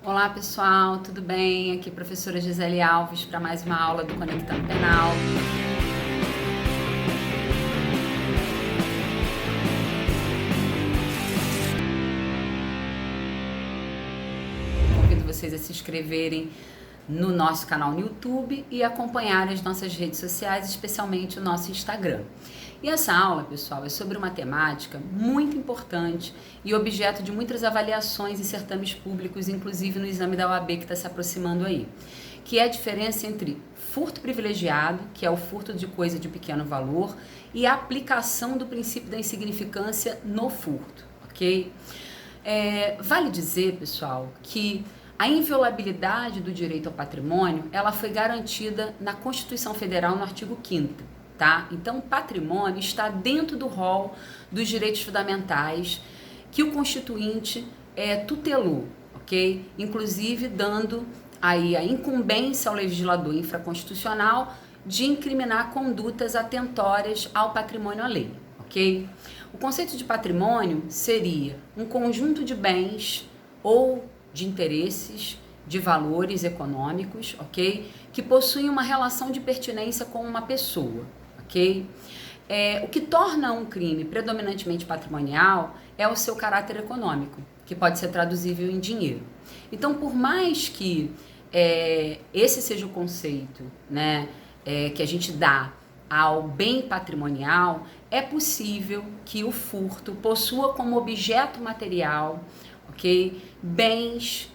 Olá pessoal, tudo bem? Aqui é a professora Gisele Alves para mais uma aula do Conectando Penal. Convido vocês a se inscreverem no nosso canal no YouTube e acompanhar as nossas redes sociais, especialmente o nosso Instagram. E essa aula, pessoal, é sobre uma temática muito importante e objeto de muitas avaliações em certames públicos, inclusive no exame da OAB que está se aproximando aí, que é a diferença entre furto privilegiado, que é o furto de coisa de pequeno valor, e a aplicação do princípio da insignificância no furto, ok? Vale dizer, pessoal, que a inviolabilidade do direito ao patrimônio, ela foi garantida na Constituição Federal no artigo 5º, tá? Então, o patrimônio está dentro do rol dos direitos fundamentais que o Constituinte tutelou, ok? Inclusive dando aí a incumbência ao legislador infraconstitucional de incriminar condutas atentórias ao patrimônio alheio, ok? O conceito de patrimônio seria um conjunto de bens ou de interesses, de valores econômicos, ok? Que possuem uma relação de pertinência com uma pessoa, ok? O que torna um crime predominantemente patrimonial é o seu caráter econômico, que pode ser traduzível em dinheiro. Então, por mais que esse seja o conceito, né, que a gente dá ao bem patrimonial, é possível que o furto possua como objeto material, ok, bens,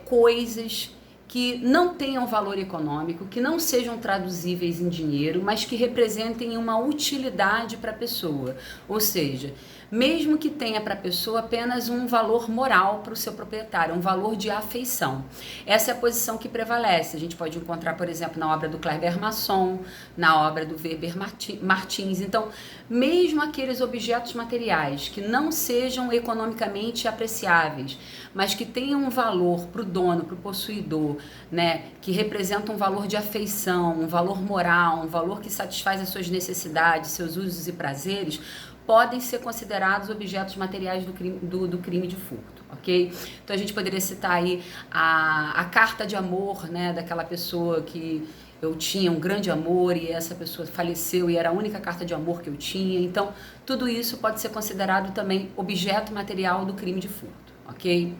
coisas que não tenham valor econômico, que não sejam traduzíveis em dinheiro, mas que representem uma utilidade para a pessoa. Ou seja, mesmo que tenha para a pessoa apenas um valor moral para o seu proprietário, um valor de afeição. Essa é a posição que prevalece. A gente pode encontrar, por exemplo, na obra do Kleber Masson, na obra do Weber Martins. Então, mesmo aqueles objetos materiais que não sejam economicamente apreciáveis, mas que tenham um valor para o dono, para o possuidor, né, que representam um valor de afeição, um valor moral, um valor que satisfaz as suas necessidades, seus usos e prazeres, podem ser considerados objetos materiais do crime de furto, ok? Então a gente poderia citar aí a carta de amor, né, daquela pessoa que eu tinha um grande amor e essa pessoa faleceu e era a única carta de amor que eu tinha. Então tudo isso pode ser considerado também objeto material do crime de furto, ok?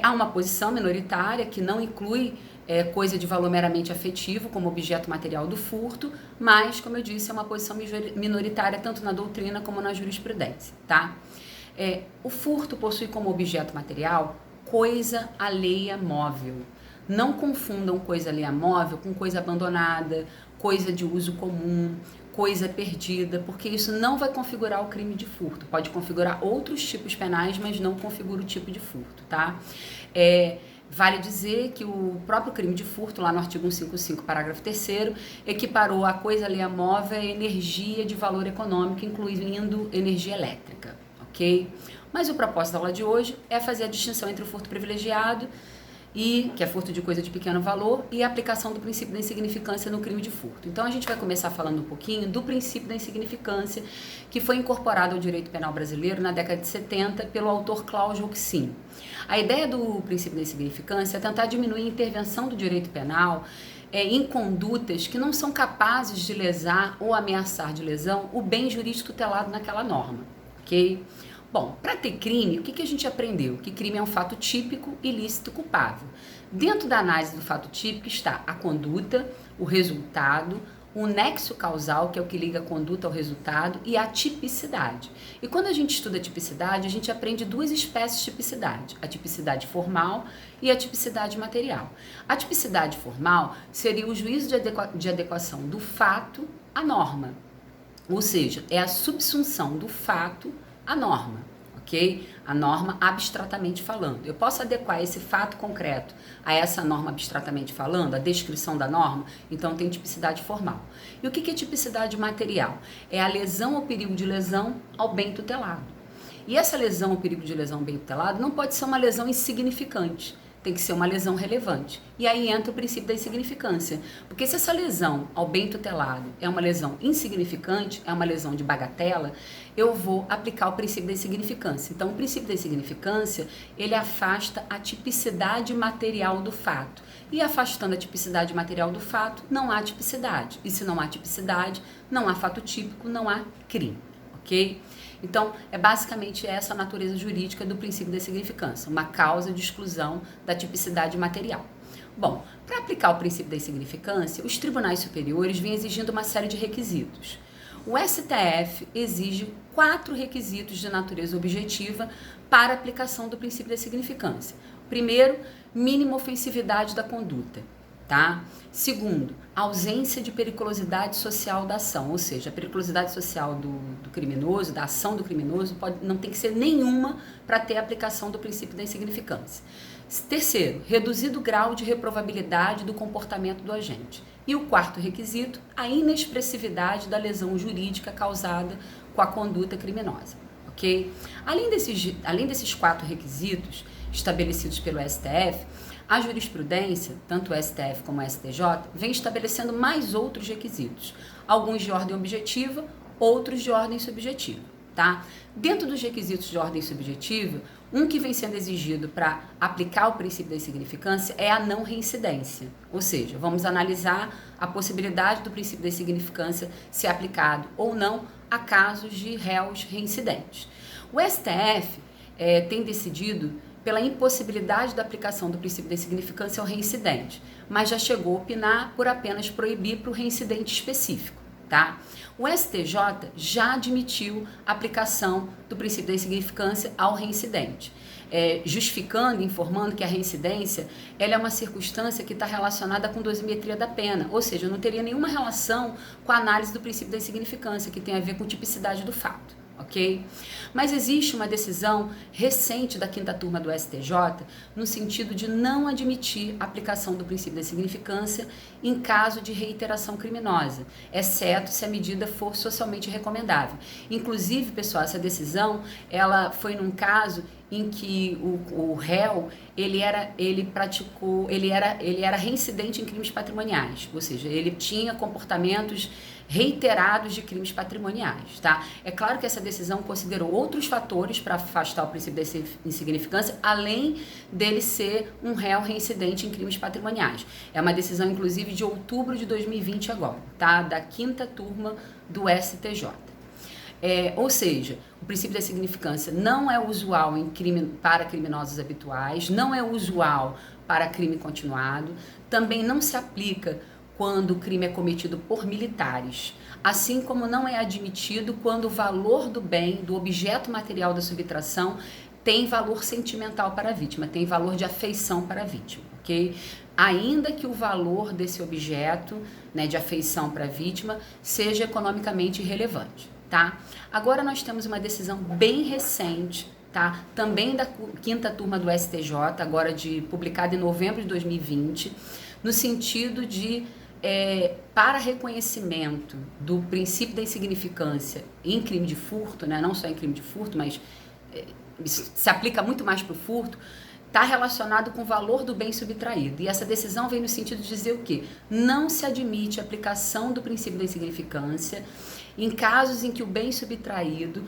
Há uma posição minoritária que não inclui coisa de valor meramente afetivo como objeto material do furto, mas, como eu disse, é uma posição minoritária tanto na doutrina como na jurisprudência, tá? O furto possui como objeto material coisa alheia móvel. Não confundam coisa alheia móvel com coisa abandonada, coisa de uso comum, coisa perdida, porque isso não vai configurar o crime de furto. Pode configurar outros tipos penais, mas não configura o tipo de furto, tá? Vale dizer que o próprio crime de furto, lá no artigo 155, parágrafo 3º, equiparou a coisa alheia móvel à energia de valor econômico, incluindo energia elétrica, ok? Mas o propósito da aula de hoje é fazer a distinção entre o furto privilegiado, que é furto de coisa de pequeno valor, e a aplicação do princípio da insignificância no crime de furto. Então a gente vai começar falando um pouquinho do princípio da insignificância, que foi incorporado ao direito penal brasileiro na década de 70 pelo autor Cláudio Oxim. A ideia do princípio da insignificância é tentar diminuir a intervenção do direito penal em condutas que não são capazes de lesar ou ameaçar de lesão o bem jurídico tutelado naquela norma, ok? Bom, para ter crime, o que a gente aprendeu? Que crime é um fato típico, ilícito, culpável. Dentro da análise do fato típico está a conduta, o resultado, o nexo causal, que é o que liga a conduta ao resultado, e a tipicidade. E quando a gente estuda a tipicidade, a gente aprende duas espécies de tipicidade, a tipicidade formal e a tipicidade material. A tipicidade formal seria o juízo de adequação do fato à norma, ou seja, é a subsunção do fato à norma, ok? A norma abstratamente falando. Eu posso adequar esse fato concreto a essa norma abstratamente falando, a descrição da norma, então tem tipicidade formal. E o que é tipicidade material? É a lesão ou perigo de lesão ao bem tutelado. E essa lesão ou perigo de lesão ao bem tutelado não pode ser uma lesão insignificante. tem que ser uma lesão relevante. E aí entra o princípio da insignificância. Porque se essa lesão ao bem tutelado é uma lesão insignificante, é uma lesão de bagatela, eu vou aplicar o princípio da insignificância. Então, o princípio da insignificância, ele afasta a tipicidade material do fato. E afastando a tipicidade material do fato, não há tipicidade. E se não há tipicidade, não há fato típico, não há crime. Ok? Então, é basicamente essa a natureza jurídica do princípio da insignificância, uma causa de exclusão da tipicidade material. Bom, para aplicar o princípio da insignificância, os tribunais superiores vêm exigindo uma série de requisitos. O STF exige 4 requisitos de natureza objetiva para a aplicação do princípio da insignificância. Primeiro, mínima ofensividade da conduta. Tá? Segundo, ausência de periculosidade social da ação, ou seja, a periculosidade social do criminoso, da ação do criminoso, não tem que ser nenhuma para ter a aplicação do princípio da insignificância. Terceiro, reduzido grau de reprovabilidade do comportamento do agente. E o quarto requisito, a inexpressividade da lesão jurídica causada com a conduta criminosa. Ok? Além desses 4 requisitos estabelecidos pelo STF, a jurisprudência, tanto o STF como o STJ, vem estabelecendo mais outros requisitos, alguns de ordem objetiva, outros de ordem subjetiva, tá? Dentro dos requisitos de ordem subjetiva, um que vem sendo exigido para aplicar o princípio da insignificância é a não reincidência, ou seja, vamos analisar a possibilidade do princípio da insignificância ser aplicado ou não a casos de réus reincidentes. O STF tem decidido pela impossibilidade da aplicação do princípio da insignificância ao reincidente, mas já chegou a opinar por apenas proibir para o reincidente específico, tá? O STJ já admitiu a aplicação do princípio da insignificância ao reincidente, justificando, informando que a reincidência ela é uma circunstância que está relacionada com dosimetria da pena, ou seja, não teria nenhuma relação com a análise do princípio da insignificância, que tem a ver com tipicidade do fato. Ok? Mas existe uma decisão recente da 5ª turma do STJ no sentido de não admitir a aplicação do princípio da insignificância em caso de reiteração criminosa, exceto se a medida for socialmente recomendável. Inclusive, pessoal, essa decisão ela foi num caso em que o réu ele era reincidente em crimes patrimoniais, ou seja, ele tinha comportamentos reiterados de crimes patrimoniais, tá? É claro que essa decisão considerou outros fatores para afastar o princípio da insignificância, além dele ser um réu reincidente em crimes patrimoniais. É uma decisão, inclusive, de outubro de 2020 agora, tá? Da 5ª turma do STJ. Ou seja, o princípio da insignificância não é usual para criminosos habituais, não é usual para crime continuado, também não se aplica quando o crime é cometido por militares, assim como não é admitido quando o valor do bem, do objeto material da subtração, tem valor sentimental para a vítima, tem valor de afeição para a vítima, ok? Ainda que o valor desse objeto, né, de afeição para a vítima seja economicamente irrelevante, tá? Agora nós temos uma decisão bem recente, tá? Também da 5ª turma do STJ, agora publicada em novembro de 2020, no sentido de para reconhecimento do princípio da insignificância em crime de furto, né, não só em crime de furto, mas se aplica muito mais para o furto, está relacionado com o valor do bem subtraído. E essa decisão vem no sentido de dizer o quê? Não se admite a aplicação do princípio da insignificância em casos em que o bem subtraído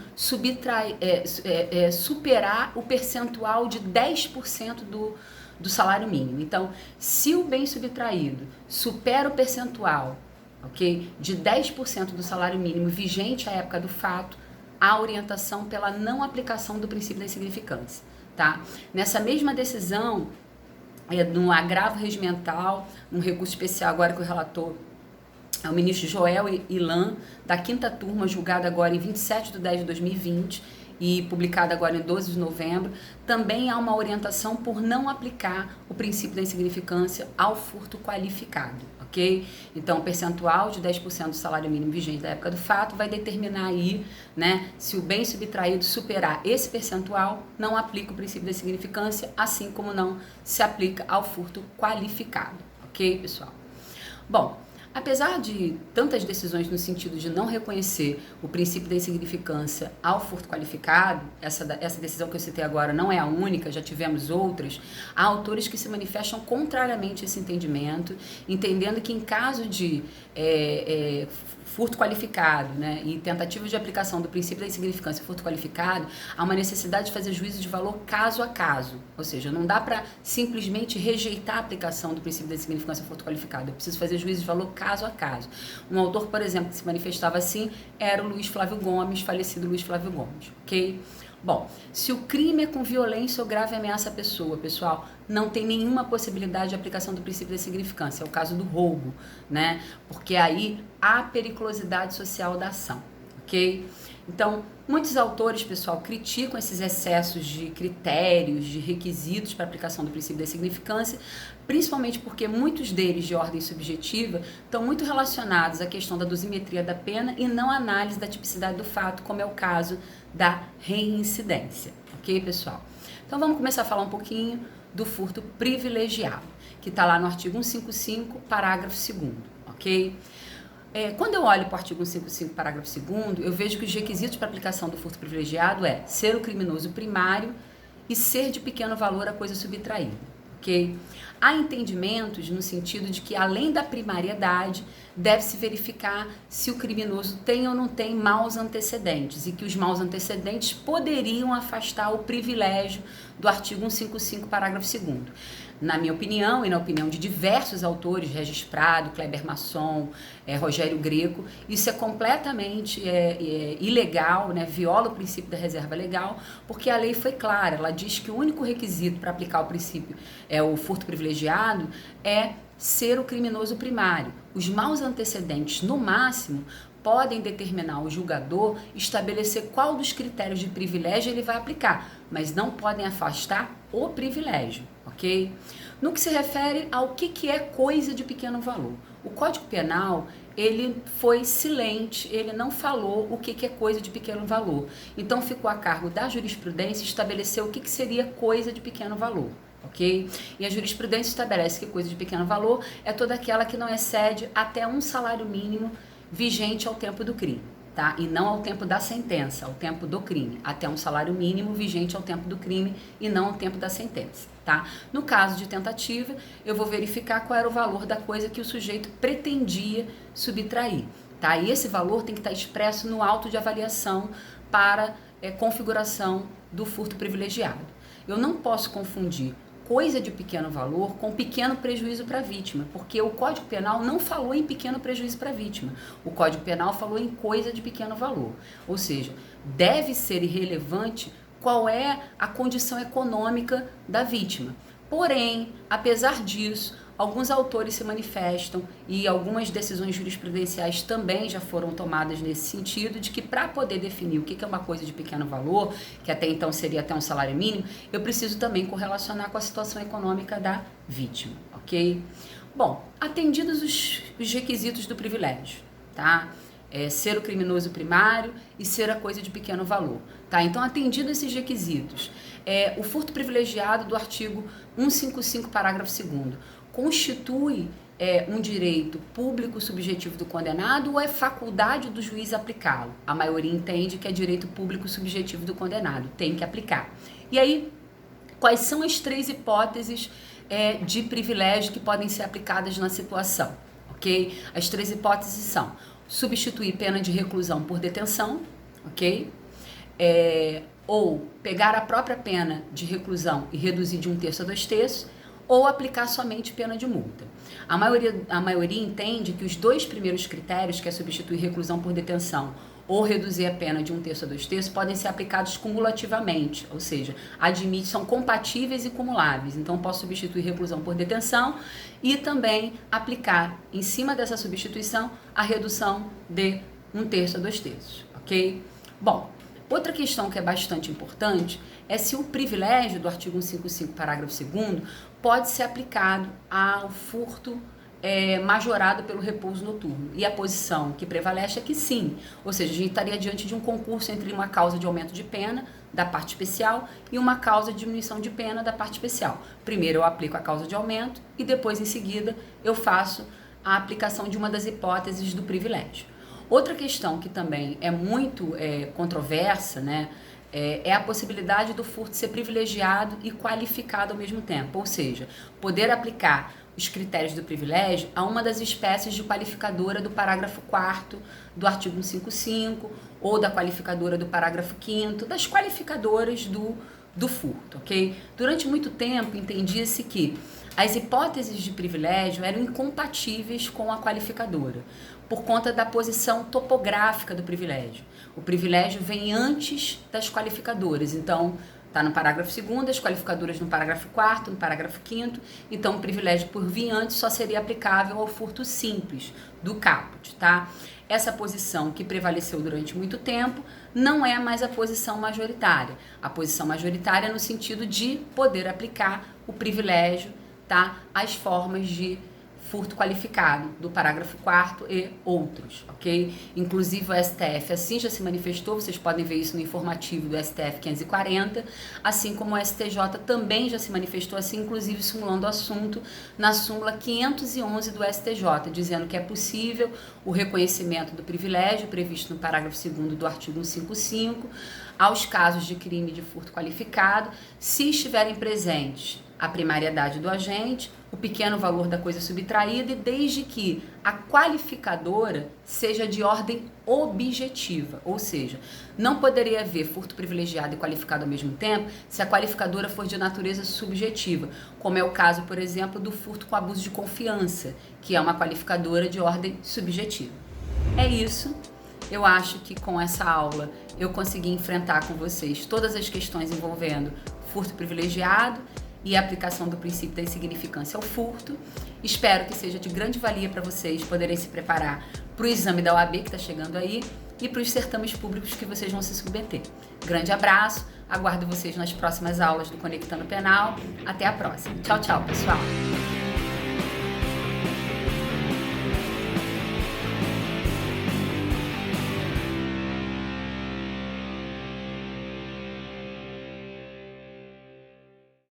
superar o percentual de 10% do salário mínimo. Então, se o bem subtraído supera o percentual, ok, de 10% do salário mínimo vigente à época do fato, há orientação pela não aplicação do princípio da insignificância, tá? Nessa mesma decisão, no agravo regimental, um recurso especial agora que o relator é o ministro Joel Ilan, da 5ª turma, julgado agora em 27/10/2020, e publicada agora em 12 de novembro, também há uma orientação por não aplicar o princípio da insignificância ao furto qualificado, ok? Então, o percentual de 10% do salário mínimo vigente da época do fato vai determinar aí, né, se o bem subtraído superar esse percentual, não aplica o princípio da insignificância, assim como não se aplica ao furto qualificado, ok, pessoal? Bom, Apesar de tantas decisões no sentido de não reconhecer o princípio da insignificância ao furto qualificado, essa decisão que eu citei agora não é a única, já tivemos outras, há autores que se manifestam contrariamente a esse entendimento, entendendo que em caso de furto qualificado, né, e tentativa de aplicação do princípio da insignificância e furto qualificado, há uma necessidade de fazer juízo de valor caso a caso. Ou seja, não dá para simplesmente rejeitar a aplicação do princípio da insignificância e furto qualificado. Eu preciso fazer juízo de valor caso a caso. Um autor, por exemplo, que se manifestava assim era o Luiz Flávio Gomes, falecido Luiz Flávio Gomes, ok? Bom, se o crime é com violência ou grave ameaça à pessoa, pessoal, não tem nenhuma possibilidade de aplicação do princípio da insignificância. É o caso do roubo, né? Porque aí há periculosidade social da ação, ok? Então, muitos autores, pessoal, criticam esses excessos de critérios, de requisitos para aplicação do princípio da insignificância, principalmente porque muitos deles, de ordem subjetiva, estão muito relacionados à questão da dosimetria da pena e não à análise da tipicidade do fato, como é o caso da reincidência, ok, pessoal? Então, vamos começar a falar um pouquinho do furto privilegiado, que está lá no artigo 155, parágrafo 2º, ok? Quando eu olho para o artigo 155, parágrafo 2º, eu vejo que os requisitos para aplicação do furto privilegiado é ser o criminoso primário e ser de pequeno valor a coisa subtraída, ok? Há entendimentos no sentido de que, além da primariedade, deve-se verificar se o criminoso tem ou não tem maus antecedentes e que os maus antecedentes poderiam afastar o privilégio do artigo 155, parágrafo 2º. Na minha opinião e na opinião de diversos autores, Regis Prado, Kleber Masson, Rogério Greco, isso é completamente ilegal, né? Viola o princípio da reserva legal, porque a lei foi clara, ela diz que o único requisito para aplicar o princípio, o furto privilegiado, é ser o criminoso primário. Os maus antecedentes, no máximo, podem determinar o julgador estabelecer qual dos critérios de privilégio ele vai aplicar, mas não podem afastar o privilégio, ok? No que se refere ao que é coisa de pequeno valor, o Código Penal, ele foi silente, ele não falou o que é coisa de pequeno valor. Então ficou a cargo da jurisprudência estabelecer o que seria coisa de pequeno valor. Ok? E a jurisprudência estabelece que coisa de pequeno valor é toda aquela que não excede até um salário mínimo vigente ao tempo do crime, tá? E não ao tempo da sentença, ao tempo do crime, até um salário mínimo vigente ao tempo do crime e não ao tempo da sentença, tá? No caso de tentativa, eu vou verificar qual era o valor da coisa que o sujeito pretendia subtrair, tá? E esse valor tem que estar expresso no auto de avaliação para configuração do furto privilegiado. Eu não posso confundir coisa de pequeno valor com pequeno prejuízo para a vítima, porque o Código Penal não falou em pequeno prejuízo para a vítima. O Código Penal falou em coisa de pequeno valor. Ou seja, deve ser irrelevante qual é a condição econômica da vítima. Porém, apesar disso, alguns autores se manifestam e algumas decisões jurisprudenciais também já foram tomadas nesse sentido, de que para poder definir o que é uma coisa de pequeno valor, que até então seria até um salário mínimo, eu preciso também correlacionar com a situação econômica da vítima, ok? Bom, atendidos os requisitos do privilégio, tá? Ser o criminoso primário e ser a coisa de pequeno valor, tá? Então, atendido esses requisitos, o furto privilegiado do artigo 155, parágrafo 2º, constitui um direito público subjetivo do condenado ou é faculdade do juiz aplicá-lo? A maioria entende que é direito público subjetivo do condenado, tem que aplicar. E aí, quais são as 3 hipóteses de privilégio que podem ser aplicadas na situação? Ok? As 3 hipóteses são substituir pena de reclusão por detenção, ok? Ou pegar a própria pena de reclusão e reduzir de 1/3 a 2/3, ou aplicar somente pena de multa. A maioria entende que os 2 primeiros critérios, que é substituir reclusão por detenção ou reduzir a pena de 1/3 a 2/3, podem ser aplicados cumulativamente, ou seja, são compatíveis e cumuláveis. Então, posso substituir reclusão por detenção e também aplicar, em cima dessa substituição, a redução de 1/3 a 2/3, ok? Bom, outra questão que é bastante importante é se o privilégio do artigo 155, parágrafo 2º, pode ser aplicado ao furto majorado pelo repouso noturno. E a posição que prevalece é que sim. Ou seja, a gente estaria diante de um concurso entre uma causa de aumento de pena da parte especial e uma causa de diminuição de pena da parte especial. Primeiro eu aplico a causa de aumento e depois, em seguida, eu faço a aplicação de uma das hipóteses do privilégio. Outra questão que também é muito controversa, né, é a possibilidade do furto ser privilegiado e qualificado ao mesmo tempo, ou seja, poder aplicar os critérios do privilégio a uma das espécies de qualificadora do parágrafo 4º do artigo 155 ou da qualificadora do parágrafo 5º, das qualificadoras do furto, ok? Durante muito tempo entendia-se que as hipóteses de privilégio eram incompatíveis com a qualificadora, por conta da posição topográfica do privilégio. O privilégio vem antes das qualificadoras, então está no parágrafo 2º, as qualificadoras no parágrafo 4º, no parágrafo 5º, então o privilégio por vir antes só seria aplicável ao furto simples do caput, tá? Essa posição que prevaleceu durante muito tempo não é mais a posição majoritária. A posição majoritária é no sentido de poder aplicar o privilégio, tá, às formas de furto qualificado do parágrafo 4º e outros, ok? Inclusive o STF assim já se manifestou, vocês podem ver isso no informativo do STF 540, assim como o STJ também já se manifestou assim, inclusive simulando o assunto na súmula 511 do STJ, dizendo que é possível o reconhecimento do privilégio previsto no parágrafo 2º do artigo 155 aos casos de crime de furto qualificado, se estiverem presentes a primariedade do agente, o pequeno valor da coisa subtraída e desde que a qualificadora seja de ordem objetiva, ou seja, não poderia haver furto privilegiado e qualificado ao mesmo tempo se a qualificadora for de natureza subjetiva, como é o caso, por exemplo, do furto com abuso de confiança, que é uma qualificadora de ordem subjetiva. É isso. Eu acho que com essa aula eu consegui enfrentar com vocês todas as questões envolvendo furto privilegiado e a aplicação do princípio da insignificância ao furto. Espero que seja de grande valia para vocês poderem se preparar para o exame da OAB que está chegando aí e para os certames públicos que vocês vão se submeter. Grande abraço, aguardo vocês nas próximas aulas do Conectando Penal. Até a próxima. Tchau, tchau, pessoal!